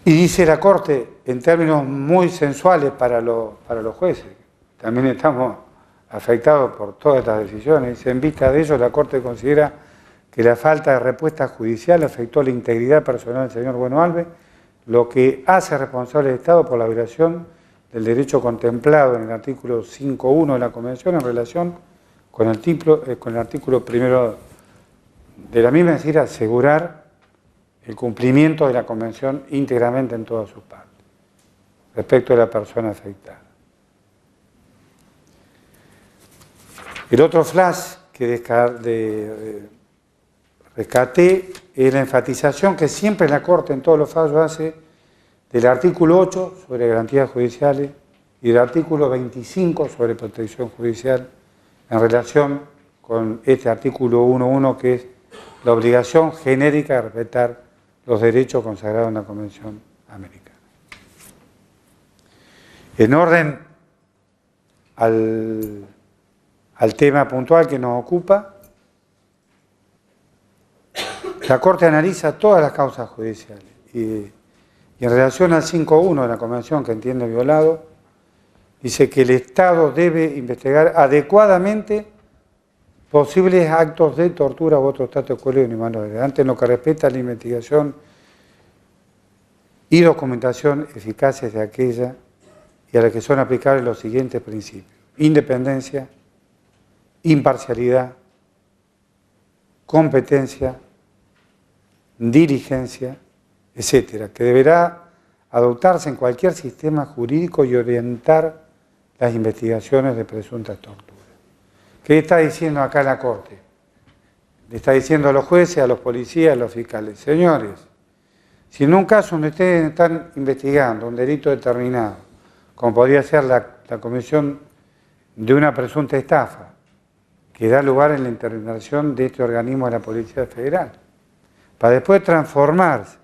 Y dice la Corte, en términos muy sensuales para los jueces, también estamos afectados por todas estas decisiones, dice, en vista de ello la Corte considera que la falta de respuesta judicial afectó la integridad personal del señor Bueno Alves, lo que hace responsable al Estado por la violación del derecho contemplado en el artículo 5.1 de la Convención en relación con el artículo primero de la misma, es decir, asegurar el cumplimiento de la Convención íntegramente en todas sus partes, respecto de la persona afectada. El otro flash que rescaté es la enfatización que siempre la Corte en todos los fallos hace del artículo 8 sobre garantías judiciales y del artículo 25 sobre protección judicial en relación con este artículo 1.1 que es la obligación genérica de respetar los derechos consagrados en la Convención Americana. En orden al tema puntual que nos ocupa, la Corte analiza todas las causas judiciales y en relación al 5.1 de la Convención que entiende violado, dice que el Estado debe investigar adecuadamente posibles actos de tortura u otros tratos crueles o inhumanos, en lo que respecta a la investigación y documentación eficaces de aquella y a la que son aplicables los siguientes principios: independencia, imparcialidad, competencia, diligencia, etcétera, que deberá adoptarse en cualquier sistema jurídico y orientar las investigaciones de presuntas torturas. ¿Qué está diciendo acá la Corte? Le está diciendo a los jueces, a los policías, a los fiscales: señores, si en un caso donde ustedes están investigando un delito determinado, como podría ser la comisión de una presunta estafa, que da lugar en la intervención de este organismo de la Policía Federal, para después transformarse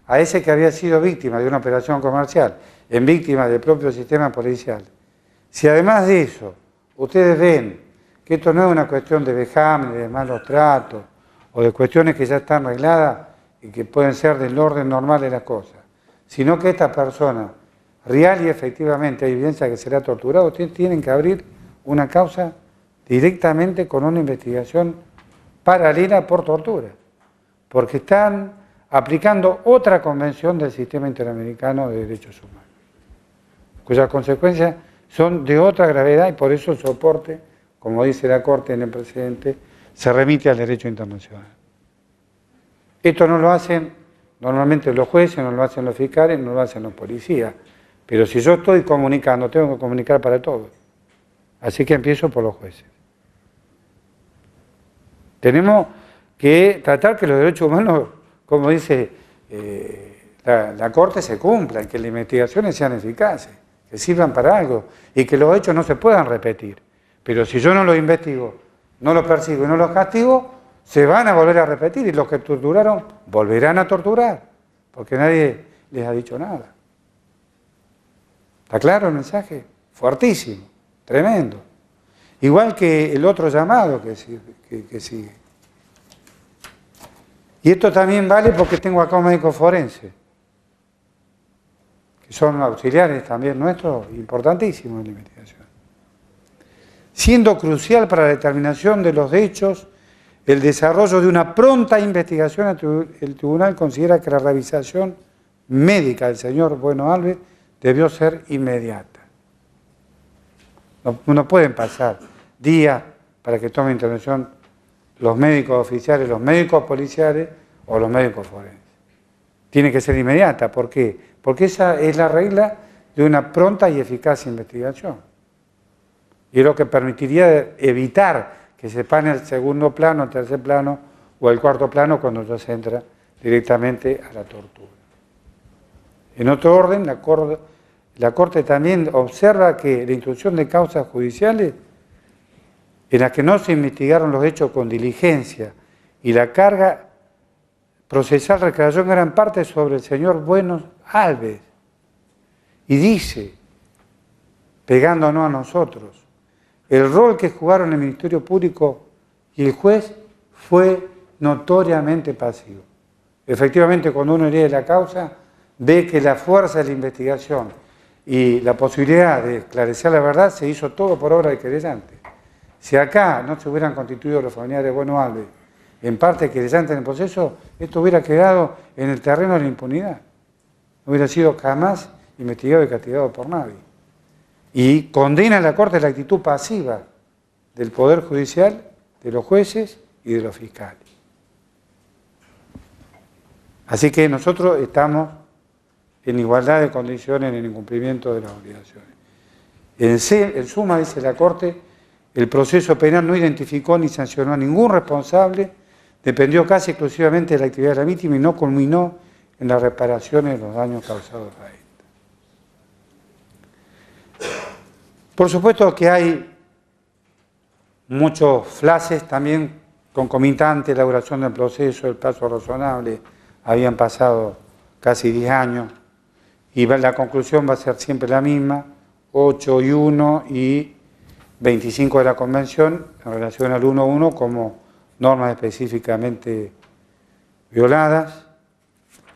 a ese que había sido víctima de una operación comercial en víctima del propio sistema policial. Si además de eso ustedes ven que esto no es una cuestión de vejámenes, de malos tratos o de cuestiones que ya están arregladas y que pueden ser del orden normal de las cosas, sino que esta persona real y efectivamente hay evidencia que será torturada, ustedes tienen que abrir una causa directamente con una investigación paralela por tortura, porque están aplicando otra convención del Sistema Interamericano de Derechos Humanos, cuyas consecuencias son de otra gravedad y por eso el soporte, como dice la Corte en el precedente, se remite al derecho internacional. Esto no lo hacen normalmente los jueces, no lo hacen los fiscales, no lo hacen los policías, pero si yo estoy comunicando, tengo que comunicar para todos. Así que empiezo por los jueces. Tenemos que tratar que los derechos humanos, como dice la Corte, se cumplan, que las investigaciones sean eficaces, que sirvan para algo y que los hechos no se puedan repetir. Pero si yo no los investigo, no los persigo y no los castigo, se van a volver a repetir y los que torturaron volverán a torturar, porque nadie les ha dicho nada. ¿Está claro el mensaje? Fuertísimo, tremendo. Igual que el otro llamado que sigue. Y esto también vale porque tengo acá un médico forense, que son auxiliares también nuestros, importantísimos en la investigación. Siendo crucial para la determinación de los hechos el desarrollo de una pronta investigación, el tribunal considera que la revisación médica del señor Bueno Alves debió ser inmediata. No pueden pasar días para que tomen intervención los médicos oficiales, los médicos policiales o los médicos forenses. Tiene que ser inmediata. ¿Por qué? Porque esa es la regla de una pronta y eficaz investigación. Y es lo que permitiría evitar que se pane el segundo plano, el tercer plano o el cuarto plano cuando ya se entra directamente a la tortura. En otro orden, la Corte también observa que la instrucción de causas judiciales en las que no se investigaron los hechos con diligencia y la carga procesal recayó en gran parte sobre el señor Bueno Alves. Y dice, pegándonos a nosotros, el rol que jugaron el Ministerio Público y el juez fue notoriamente pasivo. Efectivamente, cuando uno lee la causa, ve que la fuerza de la investigación y la posibilidad de esclarecer la verdad se hizo todo por obra del querellante. Si acá no se hubieran constituido los familiares de Bueno Alves, en parte querellante en el proceso, esto hubiera quedado en el terreno de la impunidad. No hubiera sido jamás investigado y castigado por nadie. Y condena a la Corte la actitud pasiva del Poder Judicial, de los jueces y de los fiscales. Así que nosotros estamos en igualdad de condiciones en el incumplimiento de las obligaciones. En suma, dice la Corte, el proceso penal no identificó ni sancionó a ningún responsable, dependió casi exclusivamente de la actividad de la víctima y no culminó en las reparaciones de los daños causados a esta. Por supuesto que hay muchos flashes también concomitantes, la duración del proceso, el plazo razonable, habían pasado casi 10 años y la conclusión va a ser siempre la misma, 8 y 1 y 25 de la Convención en relación al 1.1 como normas específicamente violadas,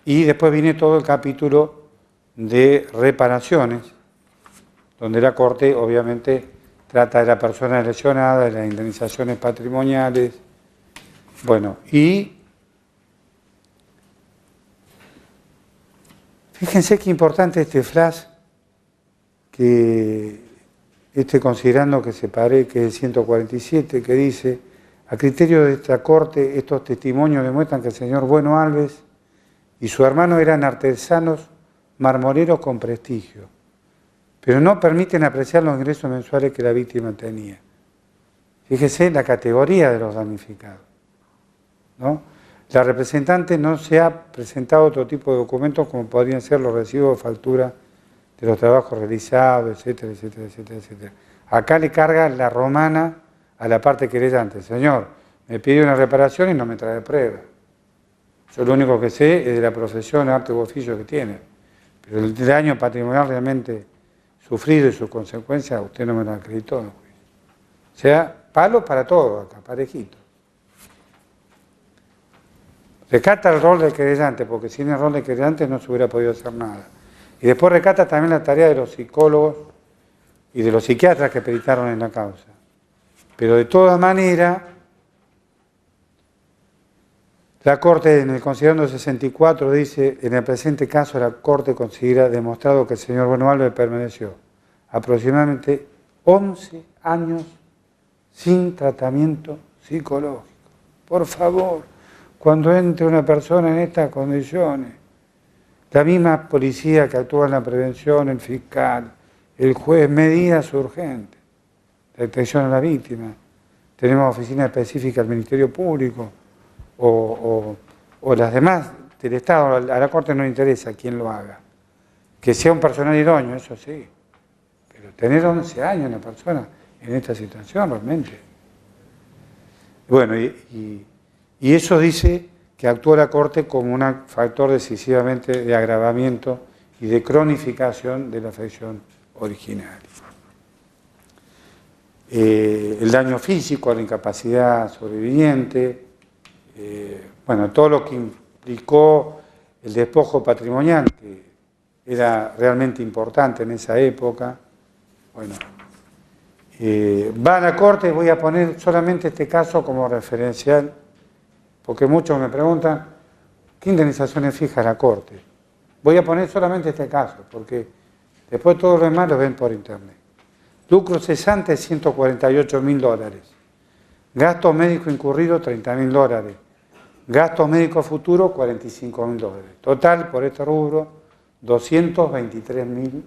y después viene todo el capítulo de reparaciones, donde la Corte obviamente trata de la persona lesionada, de las indemnizaciones patrimoniales, bueno, y fíjense qué importante este flash, que considerando que separé, que es el 147, que dice: a criterio de esta Corte, estos testimonios demuestran que el señor Bueno Alves y su hermano eran artesanos marmoreros con prestigio, pero no permiten apreciar los ingresos mensuales que la víctima tenía. Fíjese la categoría de los damnificados, ¿no? La representante no se ha presentado otro tipo de documentos como podrían ser los recibos de factura de los trabajos realizados, etcétera, etcétera, etcétera, etcétera. Acá le carga la romana a la parte querellante: señor, me pide una reparación y no me trae prueba. Yo lo único que sé es de la profesión, arte u oficio que tiene, pero el daño patrimonial realmente sufrido y sus consecuencias usted no me lo acreditó. O sea, palo para todo acá, parejito. Recata el rol del querellante, porque sin el rol del querellante no se hubiera podido hacer nada. Y después recata también la tarea de los psicólogos y de los psiquiatras que peritaron en la causa. Pero de todas maneras, la Corte en el considerando 64 dice: en el presente caso la Corte considera demostrado que el señor Bueno Alves permaneció aproximadamente 11 años sin tratamiento psicológico. Por favor, cuando entre una persona en estas condiciones, la misma policía que actúa en la prevención, el fiscal, el juez, medidas urgentes, la detección a la víctima, tenemos oficina específica del Ministerio Público o las demás del Estado. A la Corte no le interesa quién lo haga, que sea un personal idóneo, eso sí, pero tener 11 años una persona en esta situación realmente. Bueno, y eso dice que actúa la Corte como un factor decisivamente de agravamiento y de cronificación de la afección originaria. El daño físico, la incapacidad sobreviviente, bueno, todo lo que implicó el despojo patrimonial, que era realmente importante en esa época. Bueno, va a la Corte, voy a poner solamente este caso como referencial, porque muchos me preguntan, ¿qué indemnizaciones fija la Corte? Voy a poner solamente este caso, porque después todos los demás los ven por internet. Lucro cesante, $148.000. Gasto médico incurrido, $30.000. Gastos médicos futuros, $45.000. Total, por este rubro, $223.000.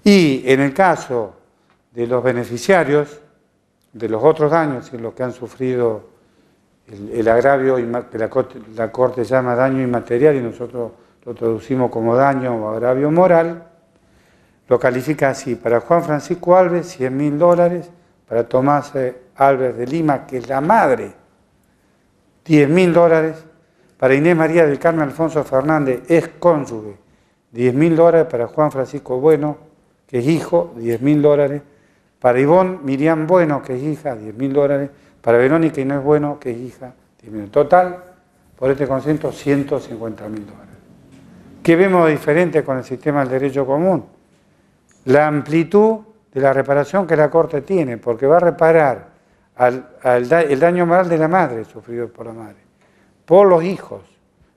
Y en el caso de los beneficiarios, de los otros daños en los que han sufrido el agravio que la Corte llama daño inmaterial y nosotros lo traducimos como daño o agravio moral, lo califica así: para Juan Francisco Alves, $100.000, para Tomás Alves de Lima, que es la madre, $10.000, para Inés María del Carmen Alfonso Fernández, ex cónyuge, $10.000, para Juan Francisco Bueno, que es hijo, $10.000, para Ivonne Miriam Bueno, que es hija, $10.000, para Verónica Inés Bueno, que es hija, $10.000. Total, por este concepto, $150.000. ¿Qué vemos diferente con el sistema del derecho común? La amplitud de la reparación que la Corte tiene, porque va a reparar el daño moral de la madre sufrido por la madre, por los hijos,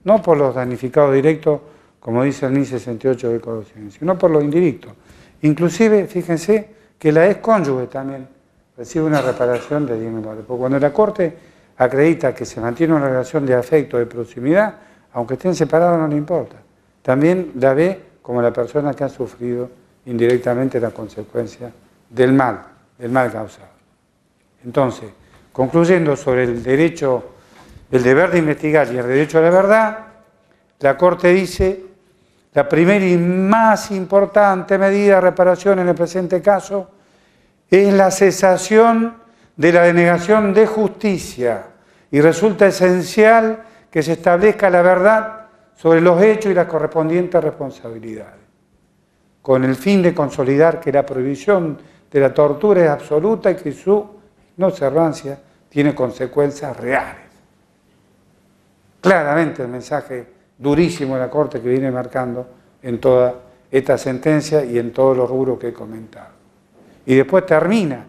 no por los damnificados directos, como dice el 1068 del Código Civil, sino por los indirectos. Inclusive, fíjense que la ex cónyuge también recibe una reparación de 10.000 dólares, porque cuando la Corte acredita que se mantiene una relación de afecto, de proximidad, aunque estén separados no le importa. También la ve como la persona que ha sufrido indirectamente la consecuencia del mal causado. Entonces, concluyendo sobre el derecho, el deber de investigar y el derecho a la verdad, la Corte dice, la primera y más importante medida de reparación en el presente caso es la cesación de la denegación de justicia y resulta esencial que se establezca la verdad sobre los hechos y las correspondientes responsabilidades, con el fin de consolidar que la prohibición de la tortura es absoluta y que su no observancia tiene consecuencias reales. Claramente el mensaje durísimo de la Corte que viene marcando en toda esta sentencia y en todos los rubros que he comentado. Y después termina.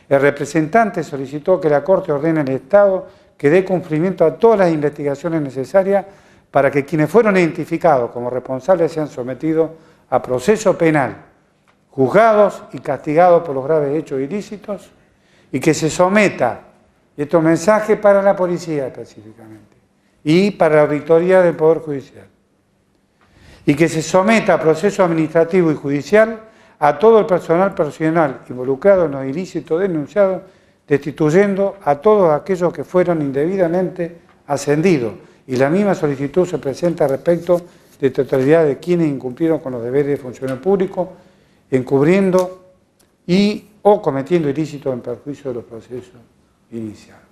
El representante solicitó que la Corte ordene al Estado que dé cumplimiento a todas las investigaciones necesarias para que quienes fueron identificados como responsables sean sometidos a proceso penal, juzgados y castigados por los graves hechos ilícitos, y que se someta, y esto es un mensaje para la policía específicamente, y para la auditoría del Poder Judicial, y que se someta a proceso administrativo y judicial a todo el personal profesional involucrado en los ilícitos denunciados, destituyendo a todos aquellos que fueron indebidamente ascendidos. Y la misma solicitud se presenta respecto de totalidad de quienes incumplieron con los deberes de funcionario público, encubriendo o cometiendo ilícitos en perjuicio de los procesos iniciados.